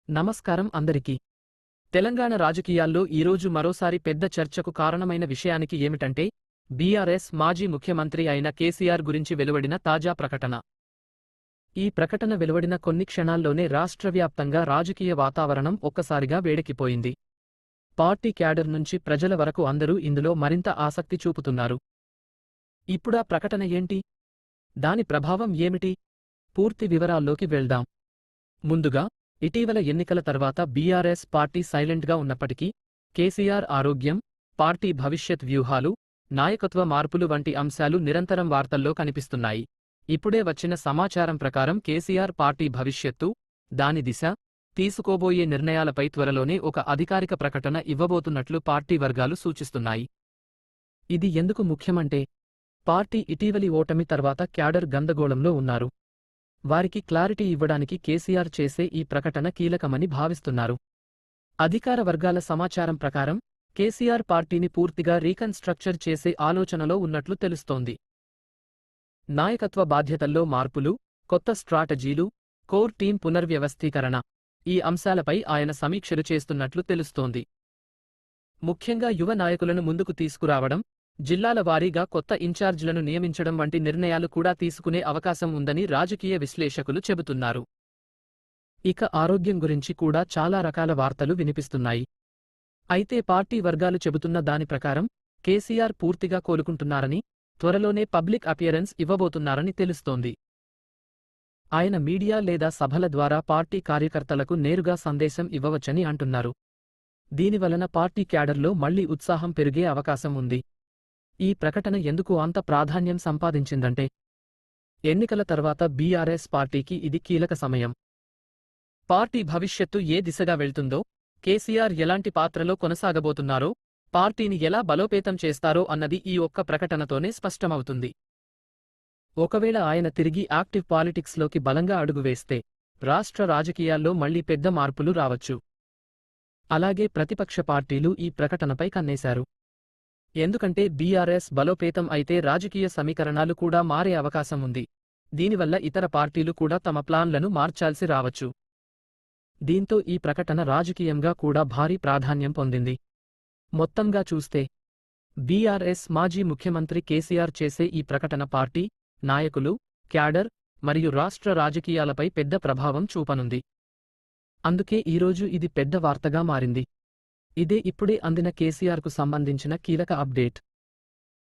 నమస్కారం అందరికీ. తెలంగాణ రాజకీయాల్లో ఈరోజు మరోసారి పెద్ద చర్చకు కారణమైన విషయానికి ఏమిటంటే బీఆర్ఎస్ మాజీ ముఖ్యమంత్రి అయిన కేసీఆర్ గురించి వెలువడిన తాజా ప్రకటన. ఈ ప్రకటన వెలువడిన కొన్ని క్షణాల్లోనే రాష్ట్రవ్యాప్తంగా రాజకీయ వాతావరణం ఒక్కసారిగా వేడెక్కిపోయింది. పార్టీ క్యాడర్ నుంచి ప్రజల వరకు అందరూ ఇందులో మరింత ఆసక్తి చూపుతున్నారు. ఇప్పుడా ప్రకటన ఏంటి? దాని ప్రభావం ఏమిటి? పూర్తి వివరాల్లోకి వెళ్దాం. ముందుగా ఇటీవల ఎన్నికల తర్వాత బీఆర్ఎస్ పార్టీ సైలెంట్గా ఉన్నప్పటికీ కేసీఆర్ ఆరోగ్యం, పార్టీ భవిష్యత్ వ్యూహాలు, నాయకత్వ మార్పులు వంటి అంశాలు నిరంతరం వార్తల్లో కనిపిస్తున్నాయి. ఇప్పుడే వచ్చిన సమాచారం ప్రకారం కేసీఆర్ పార్టీ భవిష్యత్తు, దాని దిశ, తీసుకోబోయే నిర్ణయాలపై త్వరలోనే ఒక అధికారిక ప్రకటన ఇవ్వబోతున్నట్లు పార్టీ వర్గాలు సూచిస్తున్నాయి. ఇది ఎందుకు ముఖ్యమంటే పార్టీ ఇటీవలి ఓటమి తర్వాత క్యాడర్ గందరగోళంలో ఉన్నారు. వారికి క్లారిటీ ఇవ్వడానికి కేసీఆర్ చేసే ఈ ప్రకటన కీలకమని భావిస్తున్నారు. అధికార వర్గాల సమాచారం ప్రకారం కేసీఆర్ పార్టీని పూర్తిగా రీకన్స్ట్రక్చర్ చేసే ఆలోచనలో ఉన్నట్లు తెలుస్తోంది. నాయకత్వ బాధ్యతల్లో మార్పులు, కొత్త స్ట్రాటజీలు, కోర్ టీం పునర్వ్యవస్థీకరణ, ఈ అంశాలపై ఆయన సమీక్షలు చేస్తున్నట్లు తెలుస్తోంది. ముఖ్యంగా యువ నాయకులను ముందుకు తీసుకురావడం, జిల్లాల వారీగా కొత్త ఇన్ఛార్జీలను నియమించడం వంటి నిర్ణయాలు కూడా తీసుకునే అవకాశం ఉందని రాజకీయ విశ్లేషకులు చెబుతున్నారు. ఇక ఆరోగ్యం గురించి కూడా చాలా రకాల వార్తలు వినిపిస్తున్నాయి. అయితే పార్టీ వర్గాలు చెబుతున్న దాని ప్రకారం కేసీఆర్ పూర్తిగా కోలుకుంటున్నారని, త్వరలోనే పబ్లిక్ అపియరెన్స్ ఇవ్వబోతున్నారని తెలుస్తోంది. ఆయన మీడియా లేదా సభల ద్వారా పార్టీ కార్యకర్తలకు నేరుగా సందేశం ఇవ్వవచ్చని అంటున్నారు. దీనివలన పార్టీ క్యాడర్లో మళ్లీ ఉత్సాహం పెరిగే అవకాశం ఉంది. ఈ ప్రకటన ఎందుకు అంత ప్రాధాన్యం సంపాదించిందంటే ఎన్నికల తర్వాత బీఆర్ఎస్ పార్టీకి ఇది కీలక సమయం. పార్టీ భవిష్యత్తు ఏ దిశగా వెళ్తుందో, కేసీఆర్ ఎలాంటి పాత్రలో కొనసాగబోతున్నారో, పార్టీని ఎలా బలోపేతం చేస్తారో అన్నది ఈ ఒక్క ప్రకటనతోనే స్పష్టమవుతుంది. ఒకవేళ ఆయన తిరిగి యాక్టివ్ పాలిటిక్స్లోకి బలంగా అడుగువేస్తే రాష్ట్ర రాజకీయాల్లో మళ్లీ పెద్ద మార్పులు రావచ్చు. అలాగే ప్రతిపక్ష పార్టీలు ఈ ప్రకటనపై కన్నేశారు. ఎందుకంటే బీఆర్ఎస్ బలోపేతం అయితే రాజకీయ సమీకరణాలు కూడా మారే అవకాశం ఉంది. దీనివల్ల ఇతర పార్టీలు కూడా తమ ప్లాన్లను మార్చాల్సి రావచ్చు. దీంతో ఈ ప్రకటన రాజకీయంగా కూడా భారీ ప్రాధాన్యం పొందింది. మొత్తంగా చూస్తే బీఆర్ఎస్ మాజీ ముఖ్యమంత్రి కేసీఆర్ చేసే ఈ ప్రకటన పార్టీ, నాయకులు, క్యాడర్ మరియు రాష్ట్ర రాజకీయాలపై పెద్ద ప్రభావం చూపనుంది. అందుకే ఈరోజు ఇది పెద్ద వార్తగా మారింది. ఇదే ఇప్పుడే అందిన కేసీఆర్కు సంబంధించిన కీలక అప్డేట్.